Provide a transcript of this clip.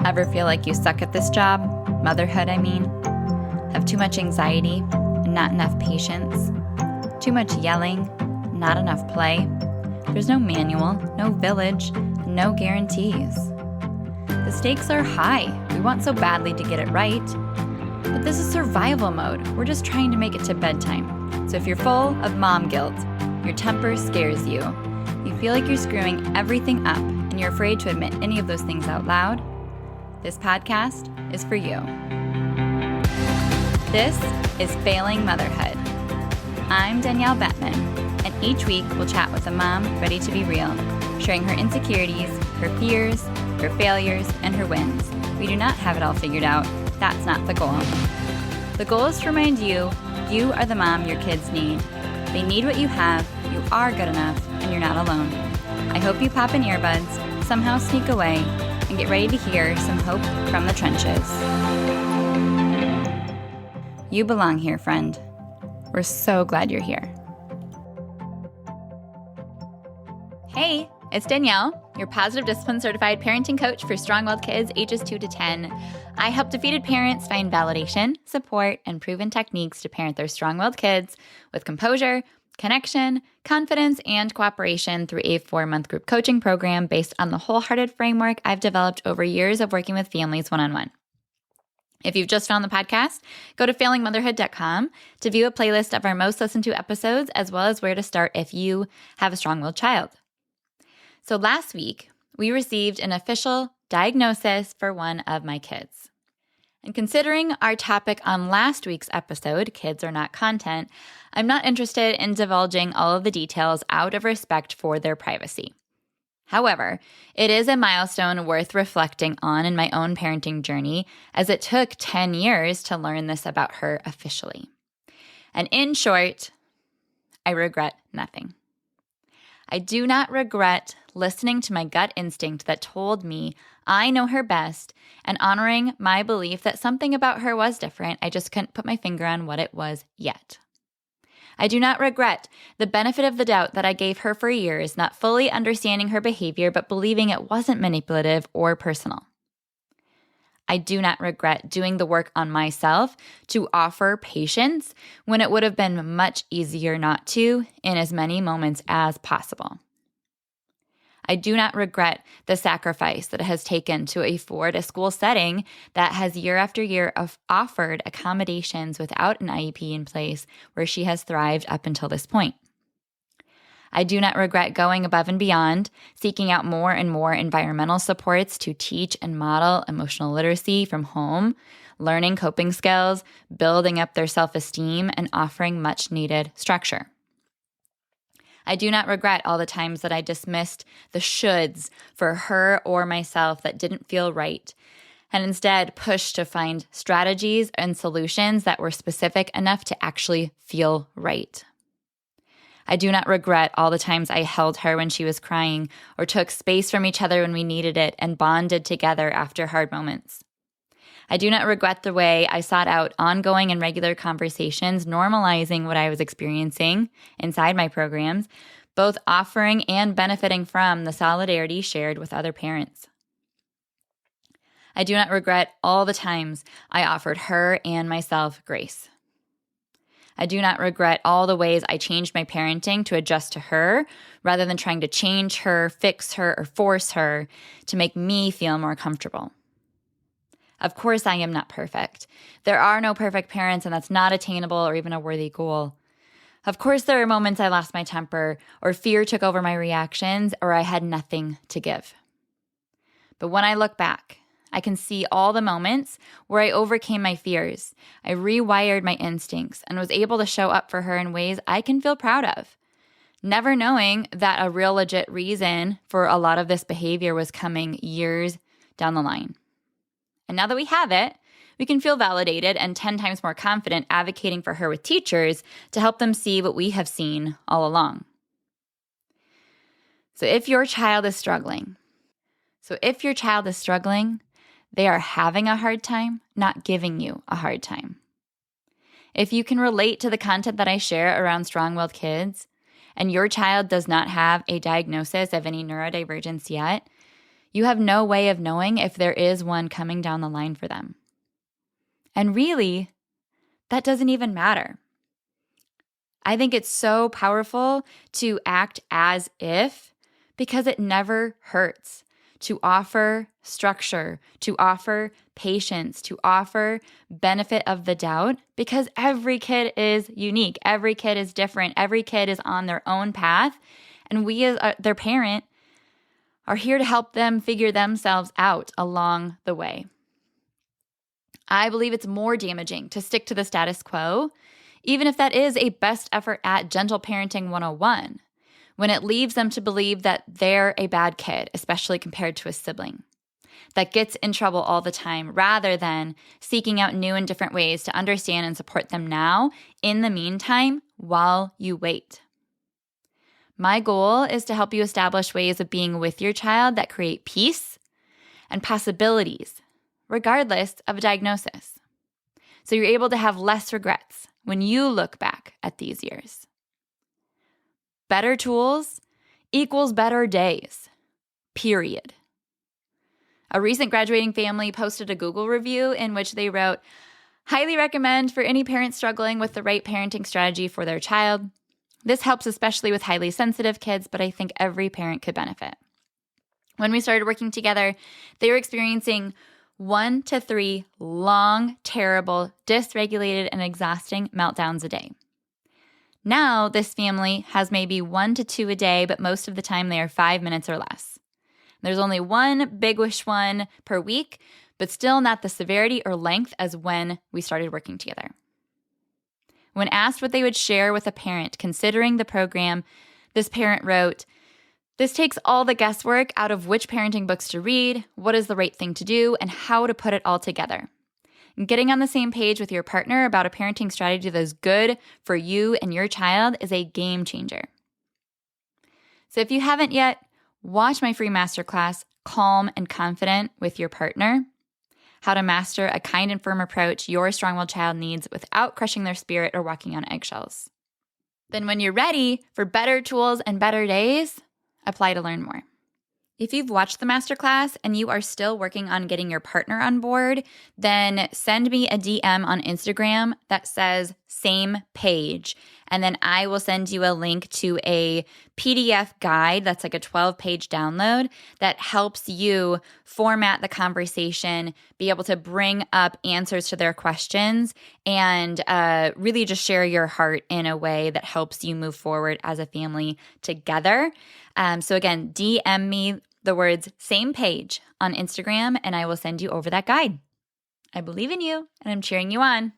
Ever feel like you suck at this job? Motherhood, I mean. Have too much anxiety and not enough patience? Too much yelling, not enough play? There's no manual, no village, no guarantees. The stakes are high. We want so badly to get it right. But this is survival mode. We're just trying to make it to bedtime. So if you're full of mom guilt, your temper scares you, you feel like you're screwing everything up, and you're afraid to admit any of those things out loud, this podcast is for you. This is Failing Motherhood. I'm Danielle Bettman, and each week we'll chat with a mom ready to be real, sharing her insecurities, her fears, her failures, and her wins. We do not have it all figured out. That's not the goal. The goal is to remind you, you are the mom your kids need. They need what you have, you are good enough, and you're not alone. I hope you pop in earbuds, somehow sneak away, and get ready to hear some hope from the trenches. You belong here, friend. We're so glad you're here. Hey, it's Danielle, your Positive Discipline Certified Parenting Coach for strong-willed kids ages 2 to 10. I help defeated parents find validation, support, and proven techniques to parent their strong-willed kids with composure, connection, confidence, and cooperation through a 4-month group coaching program based on the wholehearted framework I've developed over years of working with families one-on-one. If you've just found the podcast, go to failingmotherhood.com to view a playlist of our most listened to episodes, as well as where to start if you have a strong-willed child. So last week, we received an official diagnosis for one of my kids. And considering our topic on last week's episode, Kids Are Not Content, I'm not interested in divulging all of the details out of respect for their privacy. However, it is a milestone worth reflecting on in my own parenting journey, as it took 10 years to learn this about her officially. And in short, I regret nothing. I do not regret listening to my gut instinct that told me I know her best and honoring my belief that something about her was different. I just couldn't put my finger on what it was yet. I do not regret the benefit of the doubt that I gave her for years, not fully understanding her behavior, but believing it wasn't manipulative or personal. I do not regret doing the work on myself to offer patience when it would have been much easier not to in as many moments as possible. I do not regret the sacrifice that it has taken to afford a school setting that has year after year offered accommodations without an IEP in place where she has thrived up until this point. I do not regret going above and beyond, seeking out more and more environmental supports to teach and model emotional literacy from home, learning coping skills, building up their self-esteem, and offering much-needed structure. I do not regret all the times that I dismissed the shoulds for her or myself that didn't feel right, and instead pushed to find strategies and solutions that were specific enough to actually feel right. I do not regret all the times I held her when she was crying or took space from each other when we needed it and bonded together after hard moments. I do not regret the way I sought out ongoing and regular conversations, normalizing what I was experiencing inside my programs, both offering and benefiting from the solidarity shared with other parents. I do not regret all the times I offered her and myself grace. I do not regret all the ways I changed my parenting to adjust to her rather than trying to change her, fix her, or force her to make me feel more comfortable. Of course, I am not perfect. There are no perfect parents, and that's not attainable or even a worthy goal. Of course, there are moments I lost my temper, or fear took over my reactions, or I had nothing to give. But when I look back, I can see all the moments where I overcame my fears. I rewired my instincts and was able to show up for her in ways I can feel proud of, never knowing that a real legit reason for a lot of this behavior was coming years down the line. And now that we have it, we can feel validated and 10 times more confident advocating for her with teachers to help them see what we have seen all along. So if your child is struggling, they are having a hard time, not giving you a hard time. If you can relate to the content that I share around strong-willed kids, and your child does not have a diagnosis of any neurodivergence yet, You have no way of knowing if there is one coming down the line for them. And really, that doesn't even matter. I think it's so powerful to act as if, because it never hurts to offer structure, to offer patience, to offer benefit of the doubt, because every kid is unique. Every kid is different. Every kid is on their own path. And we as their parent are here to help them figure themselves out along the way. I believe it's more damaging to stick to the status quo, even if that is a best effort at gentle parenting 101, when it leaves them to believe that they're a bad kid, especially compared to a sibling that gets in trouble all the time, rather than seeking out new and different ways to understand and support them now, in the meantime, while you wait. My goal is to help you establish ways of being with your child that create peace and possibilities, regardless of a diagnosis. So you're able to have less regrets when you look back at these years. Better tools equals better days, period. A recent graduating family posted a Google review in which they wrote, "Highly recommend for any parent struggling with the right parenting strategy for their child. This helps especially with highly sensitive kids, but I think every parent could benefit." When we started working together, they were experiencing 1 to 3 long, terrible, dysregulated, and exhausting meltdowns a day. Now, this family has maybe 1 to 2 a day, but most of the time they are 5 minutes or less. There's only one big-ish one per week, but still not the severity or length as when we started working together. When asked what they would share with a parent considering the program, this parent wrote, "This takes all the guesswork out of which parenting books to read, what is the right thing to do, and how to put it all together. And getting on the same page with your partner about a parenting strategy that is good for you and your child is a game changer." So if you haven't yet, watch my free masterclass, Calm and Confident with Your Partner, how to master a kind and firm approach your strong-willed child needs without crushing their spirit or walking on eggshells. Then when you're ready for better tools and better days, apply to learn more. If you've watched the masterclass and you are still working on getting your partner on board, then send me a DM on Instagram that says same page. And then I will send you a link to a PDF guide that's like a 12-page download that helps you format the conversation, be able to bring up answers to their questions, and really just share your heart in a way that helps you move forward as a family together. So again, DM me the words same page on Instagram, and I will send you over that guide. I believe in you, and I'm cheering you on.